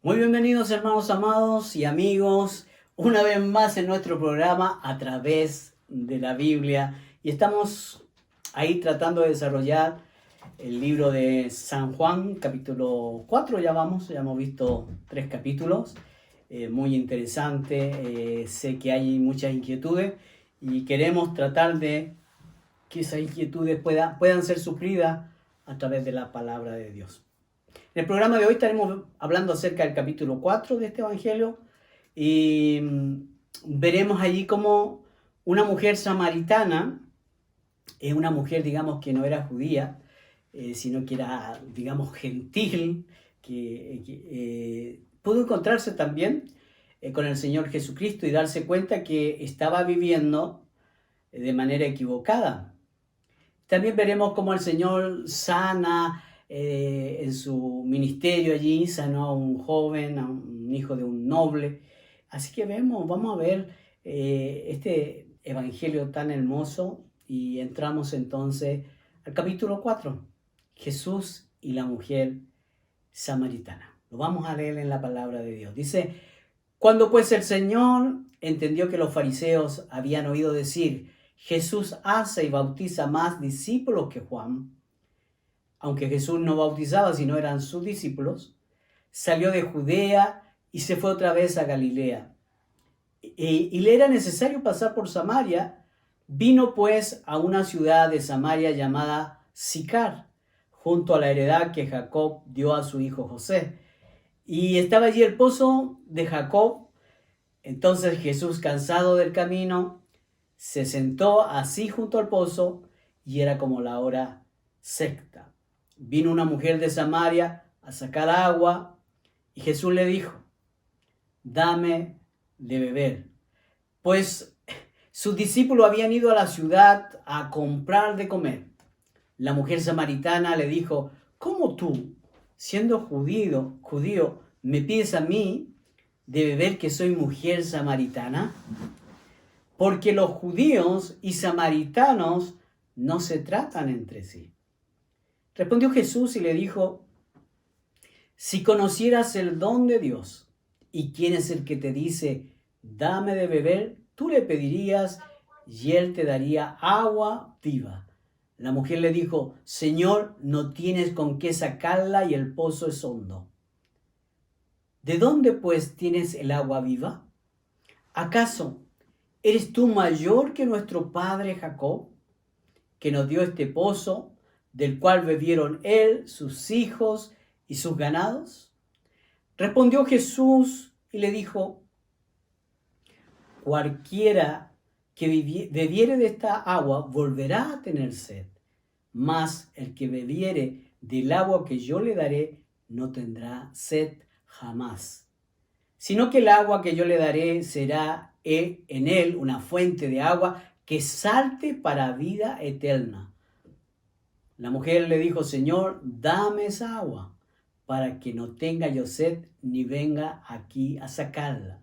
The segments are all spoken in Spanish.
Muy bienvenidos hermanos amados y amigos, una vez más en nuestro programa a través de la Biblia. Y estamos ahí tratando de desarrollar el libro de San Juan, capítulo 4 ya hemos visto 3 capítulos, muy interesante. Sé que hay muchas inquietudes y queremos tratar de que esas inquietudes puedan ser suplidas a través de la palabra de Dios. En el programa de hoy estaremos hablando acerca del capítulo 4 de este Evangelio y veremos allí cómo una mujer samaritana, una mujer digamos que no era judía, sino que era digamos gentil, que pudo encontrarse también con el Señor Jesucristo y darse cuenta que estaba viviendo de manera equivocada. También veremos cómo el Señor sana en su ministerio allí, sanó a un joven, a un hijo de un noble. Así que vamos a ver este evangelio tan hermoso y entramos entonces al capítulo 4, Jesús y la mujer samaritana. Lo vamos a leer en la palabra de Dios. Dice, cuando pues el Señor entendió que los fariseos habían oído decir, Jesús hace y bautiza más discípulos que Juan, aunque Jesús no bautizaba, sino eran sus discípulos, salió de Judea y se fue otra vez a Galilea. Y le era necesario pasar por Samaria. Vino pues a una ciudad de Samaria llamada Sicar, junto a la heredad que Jacob dio a su hijo José. Y estaba allí el pozo de Jacob. Entonces Jesús, cansado del camino, se sentó así junto al pozo y era como la hora sexta. Vino una mujer de Samaria a sacar agua y Jesús le dijo, dame de beber. Pues sus discípulos habían ido a la ciudad a comprar de comer. La mujer samaritana le dijo, ¿cómo tú, siendo judío, me pides a mí de beber que soy mujer samaritana? Porque los judíos y samaritanos no se tratan entre sí. Respondió Jesús y le dijo, si conocieras el don de Dios y quién es el que te dice, dame de beber, tú le pedirías y él te daría agua viva. La mujer le dijo, Señor, no tienes con qué sacarla y el pozo es hondo. ¿De dónde pues tienes el agua viva? ¿Acaso eres tú mayor que nuestro padre Jacob, que nos dio este pozo, del cual bebieron él, sus hijos y sus ganados? Respondió Jesús y le dijo, cualquiera que bebiere de esta agua volverá a tener sed, mas el que bebiere del agua que yo le daré no tendrá sed jamás, sino que el agua que yo le daré será en él una fuente de agua que salte para vida eterna. La mujer le dijo, Señor, dame esa agua para que no tenga yo sed ni venga aquí a sacarla.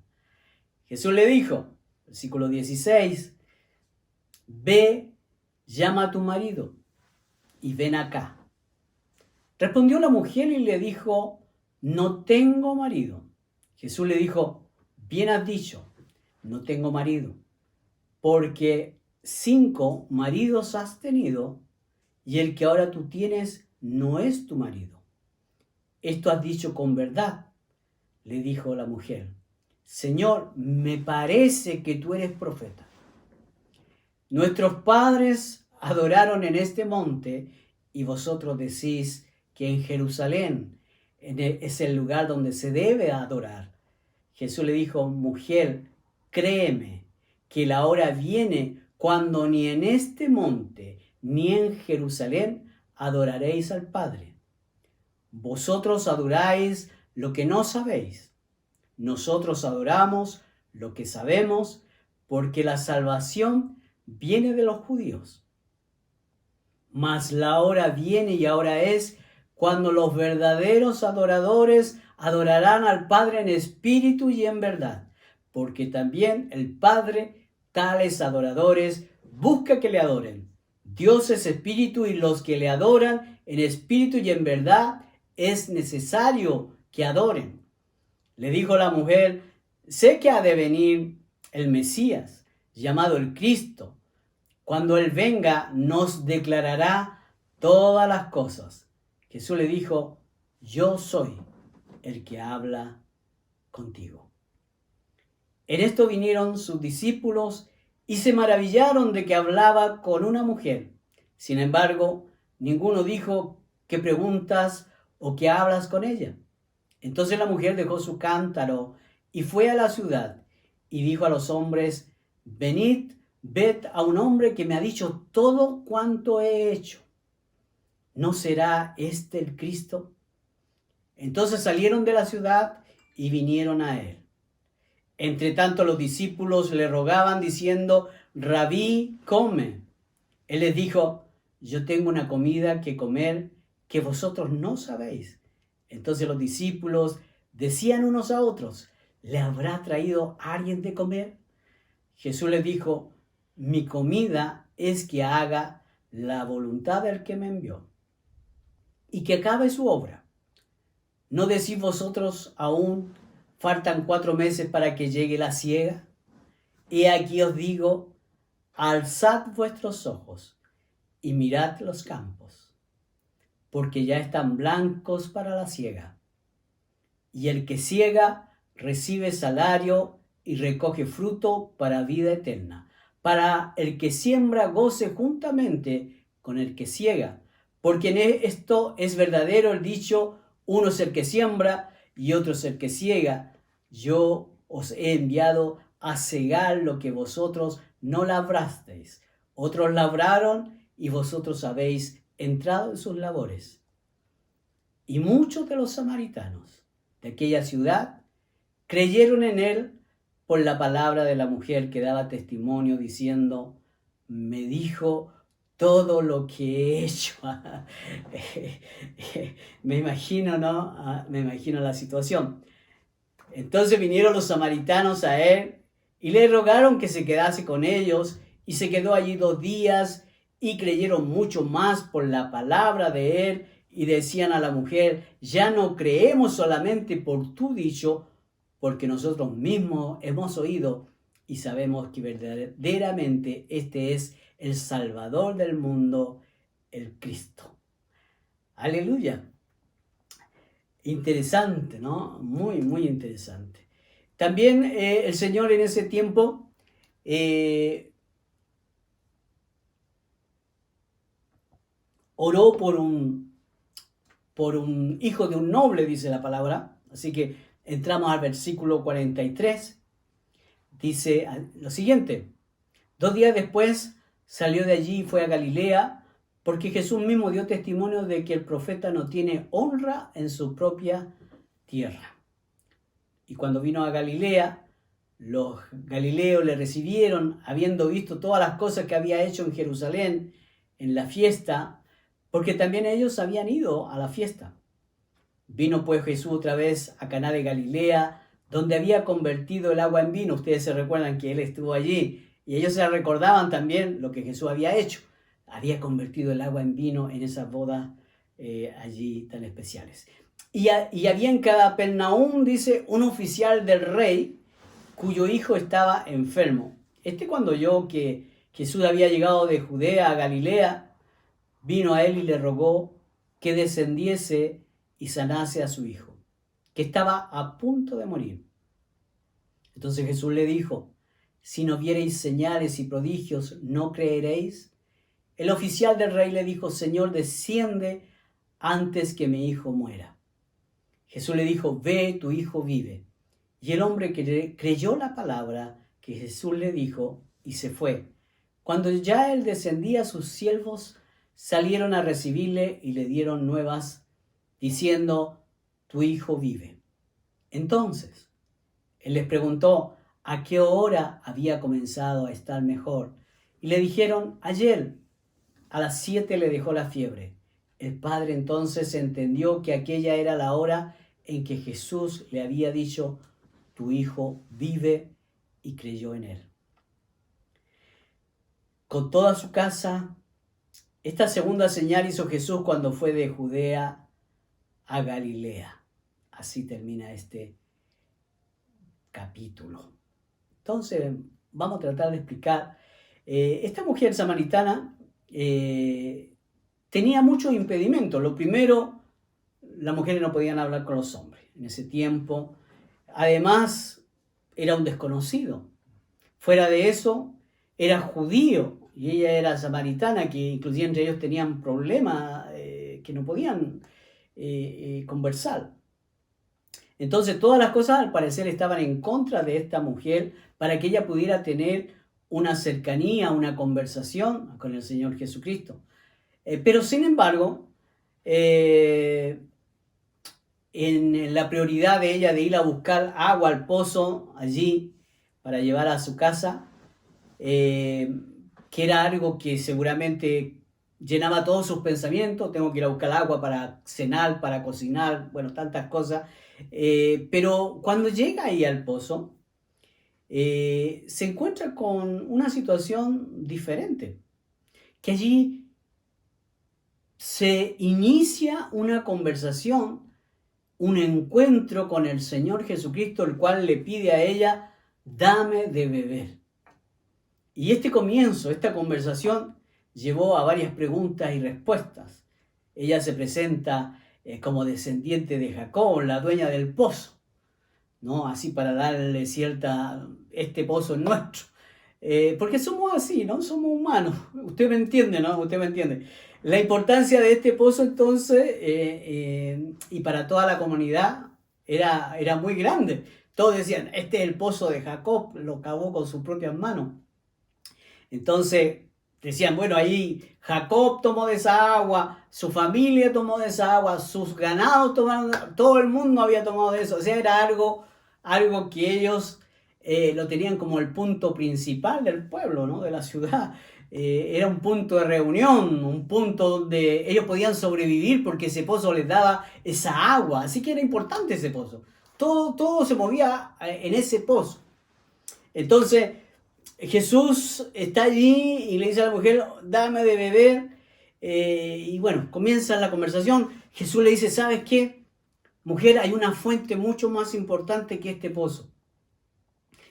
Jesús le dijo, versículo 16, ve, llama a tu marido y ven acá. Respondió la mujer y le dijo, no tengo marido. Jesús le dijo, bien has dicho, no tengo marido, porque 5 maridos has tenido y el que ahora tú tienes no es tu marido. Esto has dicho con verdad, le dijo la mujer. Señor, me parece que tú eres profeta. Nuestros padres adoraron en este monte y vosotros decís que en Jerusalén es el lugar donde se debe adorar. Jesús le dijo, mujer, créeme que la hora viene cuando ni en este monte ni en Jerusalén adoraréis al Padre. Vosotros adoráis lo que no sabéis. Nosotros adoramos lo que sabemos, porque la salvación viene de los judíos. Mas la hora viene y ahora es cuando los verdaderos adoradores adorarán al Padre en espíritu y en verdad, porque también el Padre tales adoradores busca que le adoren. Dios es espíritu y los que le adoran en espíritu y en verdad es necesario que adoren. Le dijo la mujer: sé que ha de venir el Mesías, llamado el Cristo. Cuando Él venga, nos declarará todas las cosas. Jesús le dijo: yo soy el que habla contigo. En esto vinieron sus discípulos y se maravillaron de que hablaba con una mujer. Sin embargo, ninguno dijo: ¿qué preguntas o qué hablas con ella? Entonces la mujer dejó su cántaro y fue a la ciudad y dijo a los hombres: venid, ved a un hombre que me ha dicho todo cuanto he hecho. ¿No será este el Cristo? Entonces salieron de la ciudad y vinieron a él. Entre tanto los discípulos le rogaban diciendo: Rabí, come. Él les dijo: yo tengo una comida que comer que vosotros no sabéis. Entonces los discípulos decían unos a otros: ¿le habrá traído alguien de comer? Jesús les dijo: mi comida es que haga la voluntad del que me envió y que acabe su obra. ¿No decís vosotros aún: faltan 4 meses para que llegue la siega? He aquí os digo: alzad vuestros ojos y mirad los campos, porque ya están blancos para la siega. Y el que siega recibe salario y recoge fruto para vida eterna, para el que siembra goce juntamente con el que siega. Porque en esto es verdadero el dicho: uno es el que siembra y otro es el que siega. Yo os he enviado a segar lo que vosotros no labrasteis. Otros labraron y vosotros habéis entrado en sus labores. Y muchos de los samaritanos de aquella ciudad creyeron en él por la palabra de la mujer que daba testimonio diciendo: me dijo todo lo que he hecho. Me imagino, ¿no? Me imagino la situación. Entonces vinieron los samaritanos a él y le rogaron que se quedase con ellos, y se quedó allí 2 días, y creyeron mucho más por la palabra de él, y decían a la mujer: ya no creemos solamente por tu dicho, porque nosotros mismos hemos oído y sabemos que verdaderamente este es el Salvador del mundo, el Cristo. Aleluya. Interesante, ¿no? Muy, muy interesante. También el Señor en ese tiempo oró por un hijo de un noble, dice la palabra. Así que entramos al versículo 43. Dice lo siguiente: 2 días después salió de allí y fue a Galilea, porque Jesús mismo dio testimonio de que el profeta no tiene honra en su propia tierra. Y cuando vino a Galilea, los galileos le recibieron, habiendo visto todas las cosas que había hecho en Jerusalén en la fiesta, porque también ellos habían ido a la fiesta. Vino pues Jesús otra vez a Caná de Galilea, donde había convertido el agua en vino. Ustedes se recuerdan que él estuvo allí, y ellos se recordaban también lo que Jesús había hecho. Había convertido el agua en vino en esas bodas allí tan especiales. Y había en Capernaum, dice, un oficial del rey cuyo hijo estaba enfermo. Cuando oyó que Jesús había llegado de Judea a Galilea, vino a él y le rogó que descendiese y sanase a su hijo, que estaba a punto de morir. Entonces Jesús le dijo: si no viereis señales y prodigios, ¿no creeréis? El oficial del rey le dijo: Señor, desciende antes que mi hijo muera. Jesús le dijo: ve, tu hijo vive. Y el hombre creyó la palabra que Jesús le dijo y se fue. Cuando ya él descendía, sus siervos salieron a recibirle y le dieron nuevas, diciendo: tu hijo vive. Entonces él les preguntó a qué hora había comenzado a estar mejor. Y le dijeron: ayer a las 7 le dejó la fiebre. El padre entonces entendió que aquella era la hora en que Jesús le había dicho: tu hijo vive, y creyó en él. Con toda su casa, esta segunda señal hizo Jesús cuando fue de Judea a Galilea. Así termina este capítulo. Entonces, vamos a tratar de explicar. Esta mujer samaritana tenía muchos impedimentos. Lo primero, las mujeres no podían hablar con los hombres en ese tiempo. Además, era un desconocido. Fuera de eso, era judío y ella era samaritana, que inclusive entre ellos tenían problemas que no podían conversar. Entonces todas las cosas al parecer estaban en contra de esta mujer para que ella pudiera tener una cercanía, una conversación con el Señor Jesucristo. Pero sin embargo, en la prioridad de ella de ir a buscar agua al pozo allí para llevar a su casa, que era algo que seguramente llenaba todos sus pensamientos. Tengo que ir a buscar agua para cenar, para cocinar, bueno, tantas cosas. Pero cuando llega ahí al pozo, se encuentra con una situación diferente, que allí se inicia una conversación, un encuentro con el Señor Jesucristo, el cual le pide a ella: dame de beber. Y este comienzo, esta conversación, llevó a varias preguntas y respuestas. Ella se presenta como descendiente de Jacob, la dueña del pozo, ¿no? Así para darle este pozo es nuestro. Porque somos así, ¿no? Somos humanos. Usted me entiende, ¿no? Usted me entiende. La importancia de este pozo entonces, y para toda la comunidad, era muy grande. Todos decían: este es el pozo de Jacob, lo cavó con sus propias manos. Entonces decían: bueno, ahí Jacob tomó de esa agua, su familia tomó de esa agua, sus ganados tomaron, todo el mundo había tomado de eso. O sea, era algo que ellos lo tenían como el punto principal del pueblo, ¿no? De la ciudad. Era un punto de reunión, un punto donde ellos podían sobrevivir porque ese pozo les daba esa agua. Así que era importante ese pozo. Todo se movía en ese pozo. Entonces Jesús está allí y le dice a la mujer: dame de beber. Y bueno, comienza la conversación. Jesús le dice: ¿sabes qué? Mujer, hay una fuente mucho más importante que este pozo.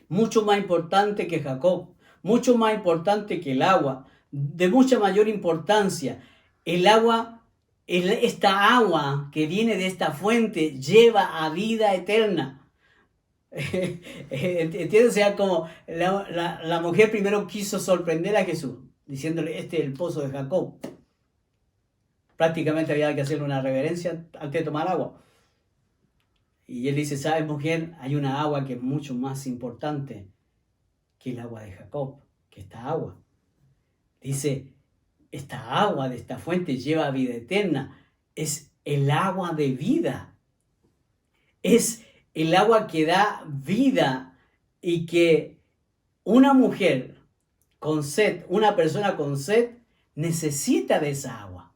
Mucho más importante que Jacob. Mucho más importante que el agua. De mucha mayor importancia. El agua, esta agua que viene de esta fuente, lleva a vida eterna. ¿Entiendes? O sea, como la mujer primero quiso sorprender a Jesús, diciéndole: este es el pozo de Jacob. Prácticamente había que hacerle una reverencia antes de tomar agua. Y él dice: ¿sabes, mujer? Hay una agua que es mucho más importante que el agua de Jacob, que esta agua. Dice: esta agua de esta fuente lleva vida eterna. Es el agua de vida. Es el agua que da vida, y que una mujer con sed, una persona con sed, necesita de esa agua.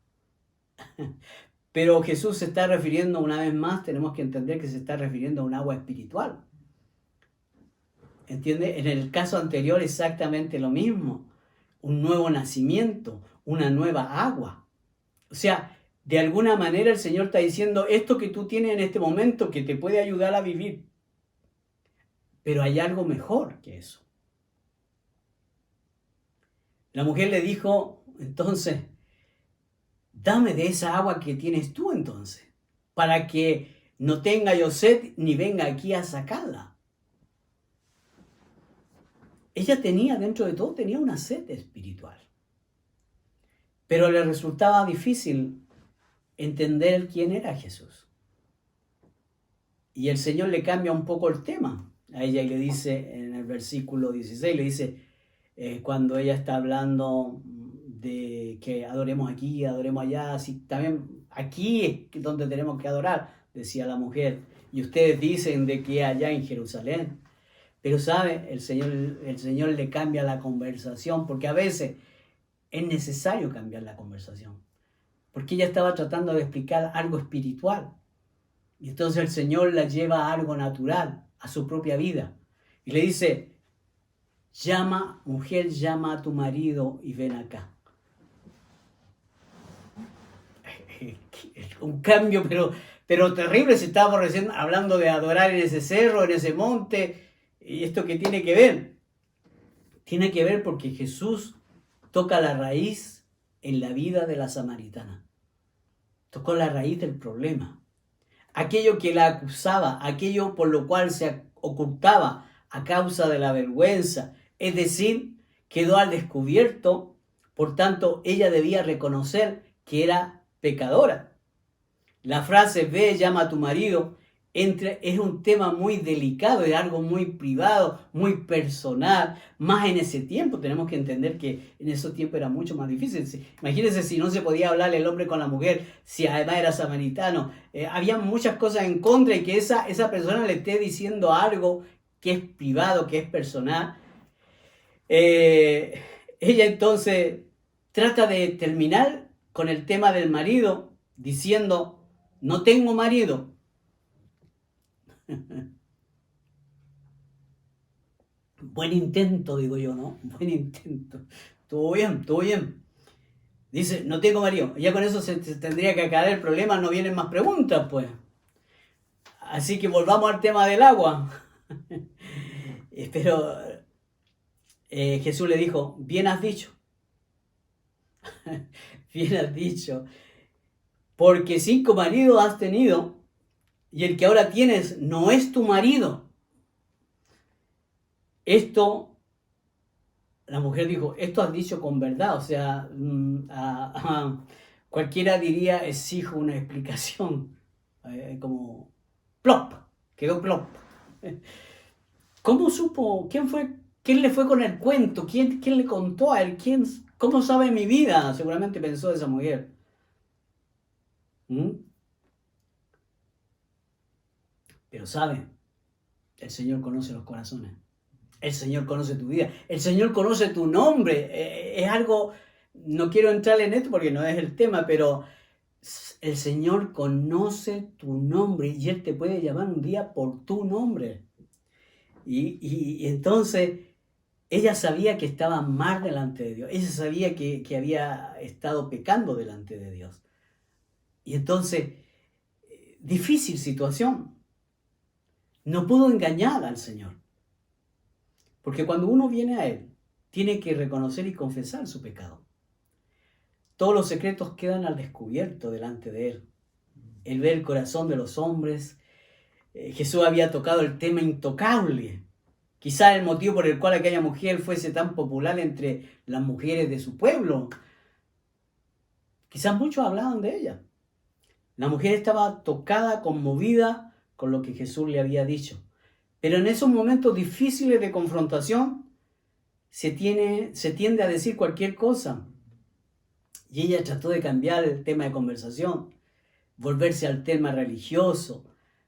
Pero Jesús se está refiriendo, una vez más, tenemos que entender que se está refiriendo a un agua espiritual. ¿Entiende? En el caso anterior exactamente lo mismo. Un nuevo nacimiento, una nueva agua. O sea, de alguna manera el Señor está diciendo: esto que tú tienes en este momento, que te puede ayudar a vivir, pero hay algo mejor que eso. La mujer le dijo entonces: dame de esa agua que tienes tú entonces, para que no tenga yo sed ni venga aquí a sacarla. Ella tenía, dentro de todo, tenía una sed espiritual, pero le resultaba difícil entender quién era Jesús. Y el Señor le cambia un poco el tema a ella y le dice en el versículo 16, le dice, cuando ella está hablando de que adoremos aquí, adoremos allá, así, también aquí es donde tenemos que adorar, decía la mujer, y ustedes dicen de que allá en Jerusalén. Pero sabe, el Señor le cambia la conversación, porque a veces es necesario cambiar la conversación, porque ella estaba tratando de explicar algo espiritual, y entonces el Señor la lleva a algo natural, a su propia vida, y le dice, mujer, llama a tu marido y ven acá. Un cambio, pero terrible. Si estábamos recién hablando de adorar en ese cerro, en ese monte, ¿Y esto qué tiene que ver? Tiene que ver porque Jesús toca la raíz en la vida de la samaritana. Tocó la raíz del problema. Aquello que la acusaba, aquello por lo cual se ocultaba a causa de la vergüenza, es decir, quedó al descubierto, por tanto ella debía reconocer que era pecadora. La frase ve, llama a tu marido, es un tema muy delicado, es algo muy privado, muy personal. Más en ese tiempo tenemos que entender que en esos tiempos era mucho más difícil. Imagínense si no se podía hablar el hombre con la mujer, si además era samaritano. Había muchas cosas en contra y que esa persona le esté diciendo algo que es privado, que es personal. Ella entonces trata de terminar con el tema del marido diciendo, no tengo marido. Buen intento, digo yo, ¿no? Buen intento. Estuvo bien, estuvo bien. Dice, no tengo marido. Ya con eso se tendría que acabar el problema, no vienen más preguntas, pues. Así que volvamos al tema del agua. Pero Jesús le dijo, bien has dicho. Bien has dicho. Porque 5 maridos has tenido y el que ahora tienes no es tu marido. Esto, la mujer dijo, esto has dicho con verdad. O sea, cualquiera diría, exijo una explicación. Como plop, quedó plop. ¿Cómo supo? ¿Quién fue? ¿Quién le fue con el cuento? ¿Quién le contó a él? ¿Cómo sabe mi vida? Seguramente pensó esa mujer. ¿Mm? Pero sabe, el Señor conoce los corazones. El Señor conoce tu vida. El Señor conoce tu nombre. Es algo, no quiero entrar en esto porque no es el tema, pero el Señor conoce tu nombre y Él te puede llamar un día por tu nombre. Y entonces ella sabía que estaba mal delante de Dios. Ella sabía que había estado pecando delante de Dios. Y entonces, difícil situación. No pudo engañar al Señor. Porque cuando uno viene a Él, tiene que reconocer y confesar su pecado. Todos los secretos quedan al descubierto delante de Él. Él ve el corazón de los hombres. Jesús había tocado el tema intocable. Quizá el motivo por el cual aquella mujer fuese tan popular entre las mujeres de su pueblo. Quizás muchos hablaban de ella. La mujer estaba tocada, conmovida con lo que Jesús le había dicho. Pero en esos momentos difíciles de confrontación se tiende a decir cualquier cosa. Y ella trató de cambiar el tema de conversación, volverse al tema religioso,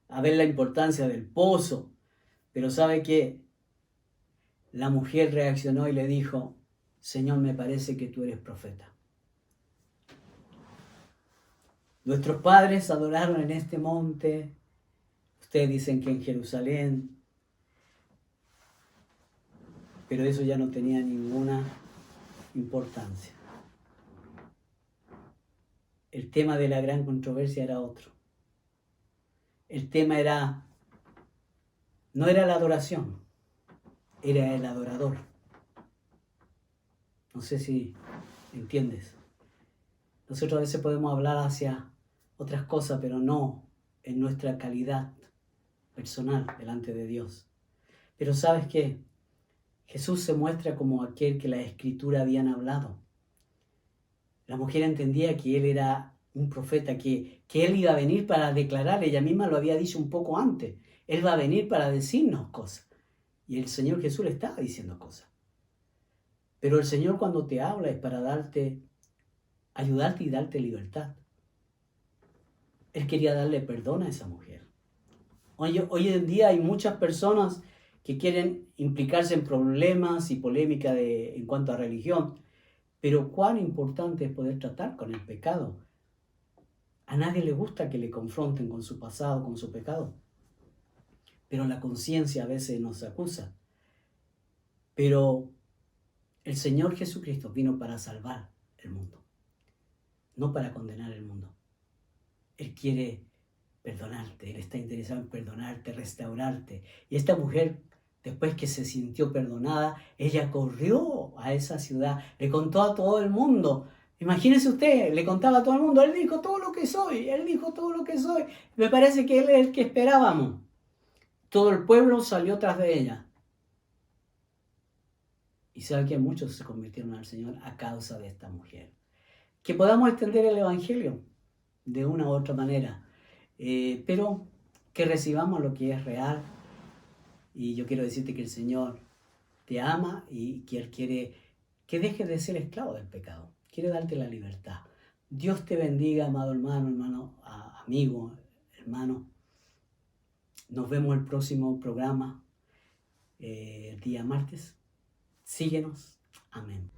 a ver la importancia del pozo. Pero ¿sabe qué? La mujer reaccionó y le dijo, Señor, me parece que tú eres profeta. Nuestros padres adoraron en este monte, ustedes dicen que en Jerusalén, pero eso ya no tenía ninguna importancia. El tema de la gran controversia era otro. El tema no era la adoración, era el adorador. No sé si entiendes. Nosotros a veces podemos hablar hacia otras cosas, pero no en nuestra calidad personal delante de Dios. Pero ¿sabes qué? Jesús se muestra como aquel que las Escrituras habían hablado. La mujer entendía que Él era un profeta, que Él iba a venir para declarar, ella misma lo había dicho un poco antes, Él va a venir para decirnos cosas. Y el Señor Jesús le estaba diciendo cosas. Pero el Señor cuando te habla es para ayudarte y darte libertad. Él quería darle perdón a esa mujer. Hoy en día hay muchas personas que quieren implicarse en problemas y polémica en cuanto a religión, pero cuán importante es poder tratar con el pecado. A nadie le gusta que le confronten con su pasado, con su pecado, pero la conciencia a veces nos acusa. Pero el Señor Jesucristo vino para salvar el mundo, no para condenar el mundo. Él quiere perdonarte, Él está interesado en perdonarte, restaurarte. Y esta mujer después que se sintió perdonada, ella corrió a esa ciudad, le contó a todo el mundo. Imagínese usted, le contaba a todo el mundo, él dijo todo lo que soy, él dijo todo lo que soy. Me parece que él es el que esperábamos. Todo el pueblo salió tras de ella. Y sabe que muchos se convirtieron al Señor a causa de esta mujer. Que podamos extender el Evangelio de una u otra manera, pero que recibamos lo que es real. Y yo quiero decirte que el Señor te ama y que Él quiere que dejes de ser esclavo del pecado. Quiere darte la libertad. Dios te bendiga, amado hermano, amigo, hermano. Nos vemos el próximo programa, el día martes. Síguenos. Amén.